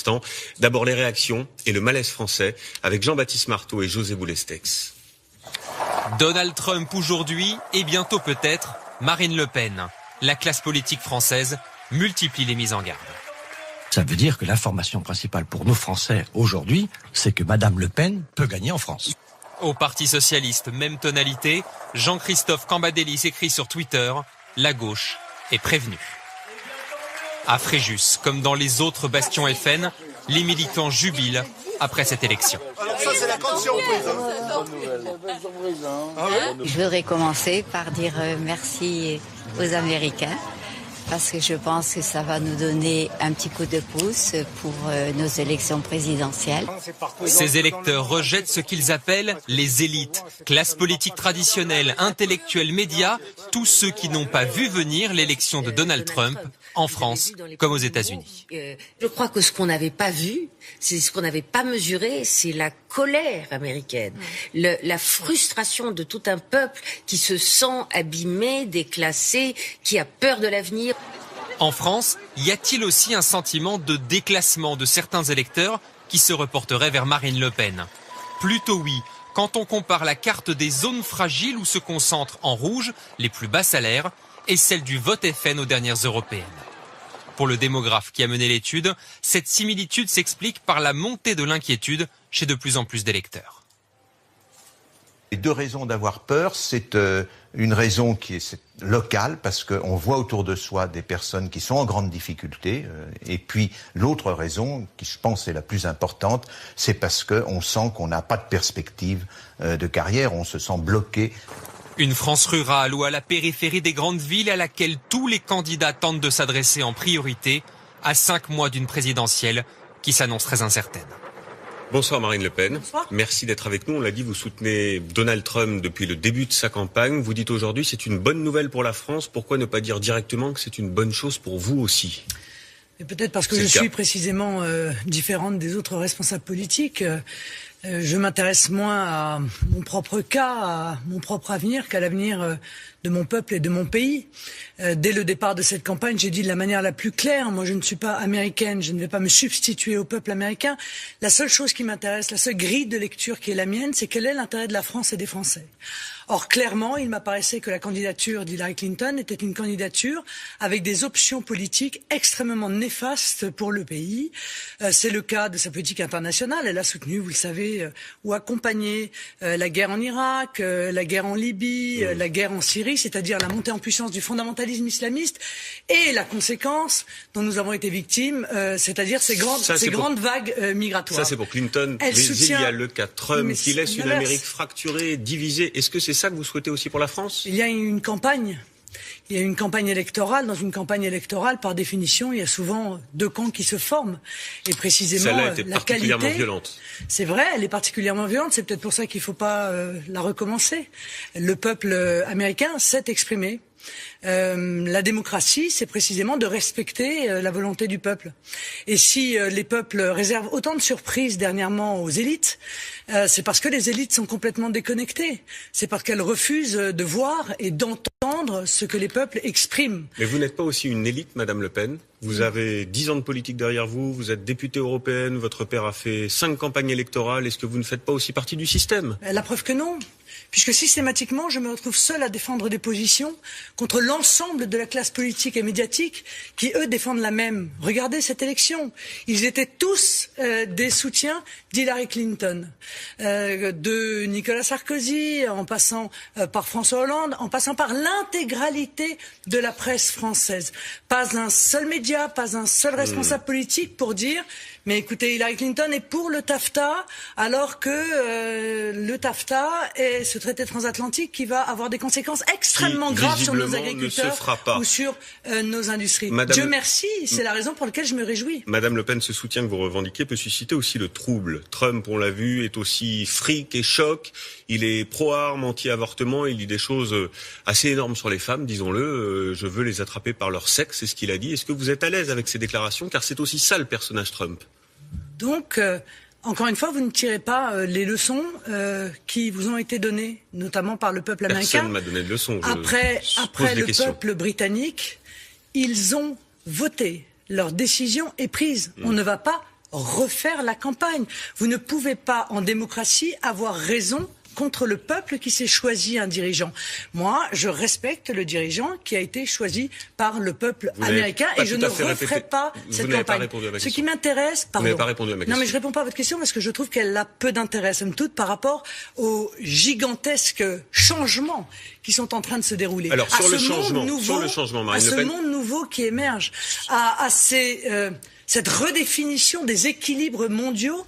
instant. D'abord les réactions et le malaise français avec Jean-Baptiste Marteau et José Boulestex. Donald Trump aujourd'hui et bientôt peut-être Marine Le Pen. La classe politique française multiplie les mises en garde. Ça veut dire que l'information principale pour nous Français aujourd'hui, c'est que Madame Le Pen peut gagner en France. Au Parti socialiste, même tonalité, Jean-Christophe Cambadélis écrit sur Twitter « La gauche est prévenue ». À Fréjus, comme dans les autres bastions FN, les militants jubilent après cette élection. Alors ça, c'est la cantion, Je voudrais commencer par dire merci aux Américains, parce que je pense que ça va nous donner un petit coup de pouce pour nos élections présidentielles. Ces électeurs rejettent ce qu'ils appellent les élites, classe politique traditionnelle, intellectuels, médias, tous ceux qui n'ont pas vu venir l'élection de Donald Trump en France comme aux États-Unis. Je crois que ce qu'on n'avait pas vu, c'est ce qu'on n'avait pas mesuré, c'est la colère américaine, la frustration de tout un peuple qui se sent abîmé, déclassé, qui a peur de l'avenir. En France, y a-t-il aussi un sentiment de déclassement de certains électeurs qui se reporteraient vers Marine Le Pen? Plutôt oui, quand on compare la carte des zones fragiles où se concentrent en rouge les plus bas salaires et celle du vote FN aux dernières européennes. Pour le démographe qui a mené l'étude, cette similitude s'explique par la montée de l'inquiétude chez de plus en plus d'électeurs. Les deux raisons d'avoir peur, c'est une raison qui est locale, parce qu'on voit autour de soi des personnes qui sont en grande difficulté. Et puis l'autre raison, qui je pense est la plus importante, c'est parce qu'on sent qu'on n'a pas de perspective de carrière, on se sent bloqué. Une France rurale ou à la périphérie des grandes villes à laquelle tous les candidats tentent de s'adresser en priorité à 5 mois d'une présidentielle qui s'annonce très incertaine. Bonsoir Marine Le Pen. Bonsoir. Merci d'être avec nous. On l'a dit, vous soutenez Donald Trump depuis le début de sa campagne. Vous dites aujourd'hui c'est une bonne nouvelle pour la France. Pourquoi ne pas dire directement que c'est une bonne chose pour vous aussi? Et peut-être parce que je suis précisément différente des autres responsables politiques. Je m'intéresse moins à mon propre cas, à mon propre avenir, qu'à l'avenir de mon peuple et de mon pays. Dès le départ de cette campagne, j'ai dit de la manière la plus claire, moi je ne suis pas américaine, je ne vais pas me substituer au peuple américain. La seule chose qui m'intéresse, la seule grille de lecture qui est la mienne, c'est quel est l'intérêt de la France et des Français. Or, clairement, il m'apparaissait que la candidature d'Hillary Clinton était une candidature avec des options politiques extrêmement néfastes pour le pays. C'est le cas de sa politique internationale. Elle a soutenu, vous le savez, ou accompagné la guerre en Irak, la guerre en Libye, la guerre en Syrie, c'est-à-dire la montée en puissance du fondamentalisme islamiste et la conséquence dont nous avons été victimes, c'est-à-dire ces grandes vagues migratoires. Ça, c'est pour Clinton. Mais il y a le cas Trump qui laisse une Amérique fracturée, divisée. Est-ce que c'est ça que vous souhaitez aussi pour la France? Il y a une campagne. Il y a une campagne électorale. Dans une campagne électorale, par définition, il y a souvent deux camps qui se forment. Et précisément, celle-là était particulièrement violente. C'est vrai, elle est particulièrement violente. C'est peut-être pour ça qu'il ne faut pas la recommencer. Le peuple américain s'est exprimé. La démocratie, c'est précisément de respecter la volonté du peuple. Et si les peuples réservent autant de surprises dernièrement aux élites, c'est parce que les élites sont complètement déconnectées. C'est parce qu'elles refusent de voir et d'entendre ce que les peuples expriment. Mais vous n'êtes pas aussi une élite, Madame Le Pen. Vous avez 10 ans de politique derrière vous, vous êtes députée européenne, votre père a fait 5 campagnes électorales. Est-ce que vous ne faites pas aussi partie du système? La preuve que non. Puisque systématiquement, je me retrouve seule à défendre des positions contre l'ensemble de la classe politique et médiatique qui, eux, défendent la même. Regardez cette élection. Ils étaient tous des soutiens d'Hillary Clinton, de Nicolas Sarkozy, en passant par François Hollande, en passant par l'intégralité de la presse française. Pas un seul média, pas un seul responsable politique pour dire mais écoutez, Hillary Clinton est pour le TAFTA, alors que le TAFTA est ce traité transatlantique qui va avoir des conséquences extrêmement graves sur nos agriculteurs ou sur nos industries. Dieu merci, c'est la raison pour laquelle je me réjouis. Madame Le Pen, ce soutien que vous revendiquez peut susciter aussi le trouble. Trump, on l'a vu, est aussi fric et choc. Il est pro-armes, anti-avortement, il dit des choses assez énormes sur les femmes, disons-le. Je veux les attraper par leur sexe, c'est ce qu'il a dit. Est-ce que vous êtes à l'aise avec ces déclarations? Car c'est aussi ça le personnage Trump. Donc, encore une fois, vous ne tirez pas les leçons qui vous ont été données, notamment par le peuple américain. Personne ne m'a donné de leçons. Après le peuple britannique, ils ont voté. Leur décision est prise. On ne va pas refaire la campagne. Vous ne pouvez pas, en démocratie, avoir raison contre le peuple qui s'est choisi un dirigeant. Moi, je respecte le dirigeant qui a été choisi par le peuple américain et je ne referai pas cette campagne. Ce qui m'intéresse, pardon. Vous n'avez pas répondu à ma question. Non, mais je réponds pas à votre question parce que je trouve qu'elle a peu d'intérêt, somme toute, par rapport aux gigantesques changements qui sont en train de se dérouler. Alors, sur le changement, Marine Le Pen. À ce monde nouveau qui émerge, à cette redéfinition des équilibres mondiaux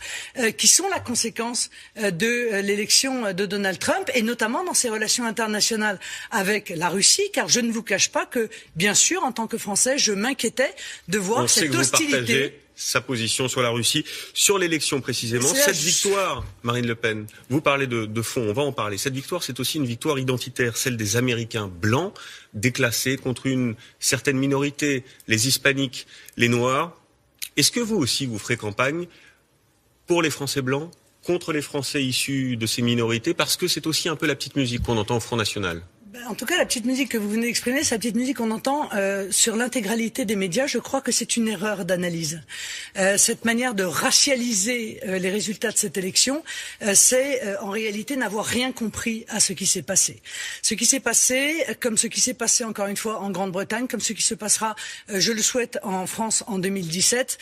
qui sont la conséquence de l'élection de Donald Trump et notamment dans ses relations internationales avec la Russie, car je ne vous cache pas que, bien sûr, en tant que Français, je m'inquiétais de voir cette hostilité. Sa position sur la Russie, sur l'élection précisément. Cette victoire, Marine Le Pen, vous parlez de fond, on va en parler. Cette victoire, c'est aussi une victoire identitaire, celle des Américains blancs, déclassés contre une certaine minorité, les Hispaniques, les Noirs. Est-ce que vous aussi, vous ferez campagne pour les Français blancs, contre les Français issus de ces minorités, parce que c'est aussi un peu la petite musique qu'on entend au Front National? En tout cas, la petite musique que vous venez d'exprimer, c'est la petite musique qu'on entend sur l'intégralité des médias. Je crois que c'est une erreur d'analyse. Cette manière de racialiser les résultats de cette élection, c'est en réalité n'avoir rien compris à ce qui s'est passé. Ce qui s'est passé, comme ce qui s'est passé encore une fois en Grande-Bretagne, comme ce qui se passera, je le souhaite, en France en 2017,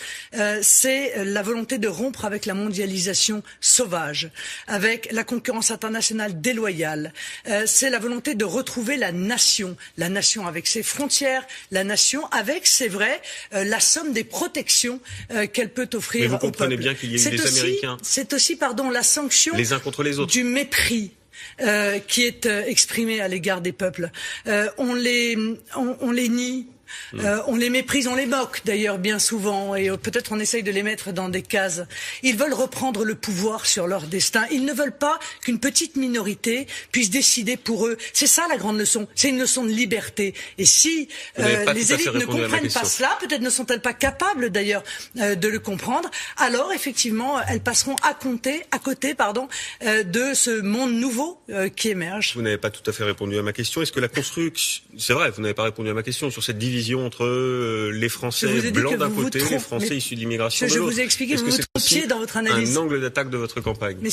c'est la volonté de rompre avec la mondialisation sauvage, avec la concurrence internationale déloyale. C'est la volonté de retrouver la nation avec ses frontières, la nation avec, c'est vrai, la somme des protections qu'elle peut offrir au peuple. Mais vous comprenez bien qu'il y a eu des Américains. C'est aussi, la sanction les uns contre les autres. Du mépris. Qui est exprimé à l'égard des peuples. On les nie. On les méprise, on les moque d'ailleurs bien souvent et peut-être on essaye de les mettre dans des cases. Ils veulent reprendre le pouvoir sur leur destin. Ils ne veulent pas qu'une petite minorité puisse décider pour eux. C'est ça la grande leçon. C'est une leçon de liberté. Et si les élites ne comprennent pas cela, peut-être ne sont-elles pas capables d'ailleurs de le comprendre, alors effectivement elles passeront à côté de ce monde nouveau qui émerge. Vous n'avez pas tout à fait répondu à ma question. Est-ce que la construction... C'est vrai, vous n'avez pas répondu à ma question sur cette division entre les Français blancs d'un côté et les Français issus de l'immigration de l'autre. Je vous ai expliqué, vous vous trompiez dans votre analyse. Un angle d'attaque de votre campagne. Mais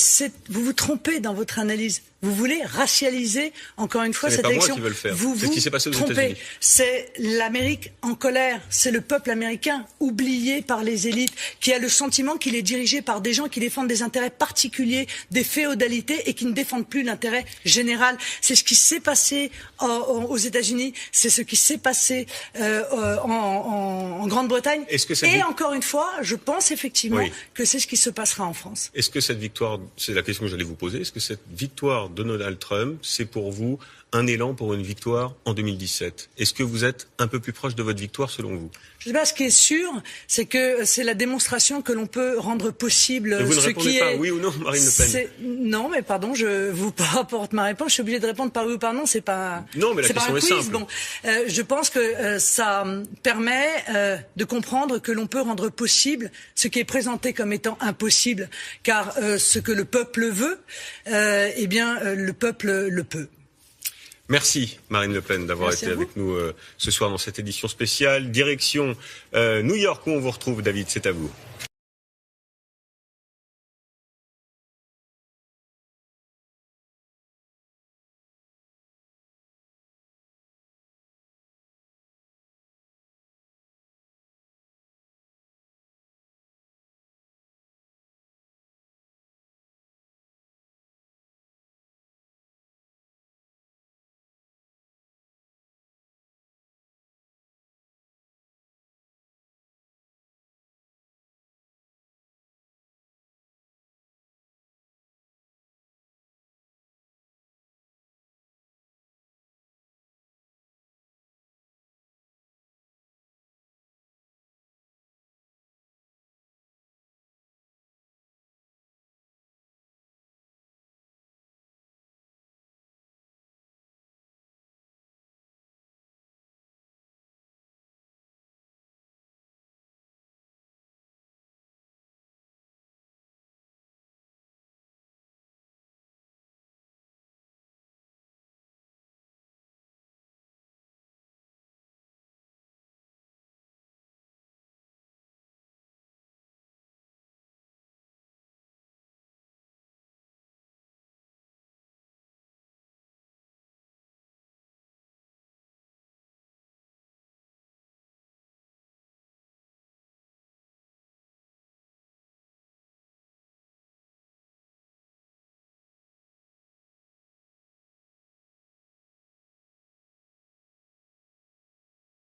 vous vous trompez dans votre analyse. Vous voulez racialiser, encore une fois, cette élection. C'est pas moi qui veux le faire. Vous c'est ce qui s'est passé aux États-Unis. C'est l'Amérique en colère. C'est le peuple américain oublié par les élites, qui a le sentiment qu'il est dirigé par des gens qui défendent des intérêts particuliers, des féodalités et qui ne défendent plus l'intérêt général. C'est ce qui s'est passé aux États-Unis. C'est ce qui s'est passé en Grande-Bretagne. Et encore une fois, je pense effectivement que c'est ce qui se passera en France. Est-ce que cette victoire, c'est la question que j'allais vous poser, est-ce que cette victoire de Donald Trump, c'est pour vous un élan pour une victoire en 2017? Est-ce que vous êtes un peu plus proche de votre victoire selon vous? Je ne sais pas, ce qui est sûr, c'est que c'est la démonstration que l'on peut rendre possible vous ce ne répondez qui pas est... oui ou non, Marine Le Pen? Non, mais pardon, je vous apporte ma réponse. Je suis obligée de répondre par oui ou par non. C'est pas. Non, mais la question est simple. Bon, je pense que ça permet de comprendre que l'on peut rendre possible ce qui est présenté comme étant impossible, car ce que le peuple veut, eh bien, le peuple le peut. Merci Marine Le Pen d'avoir été avec nous ce soir dans cette édition spéciale. Direction New York où on vous retrouve, David, c'est à vous.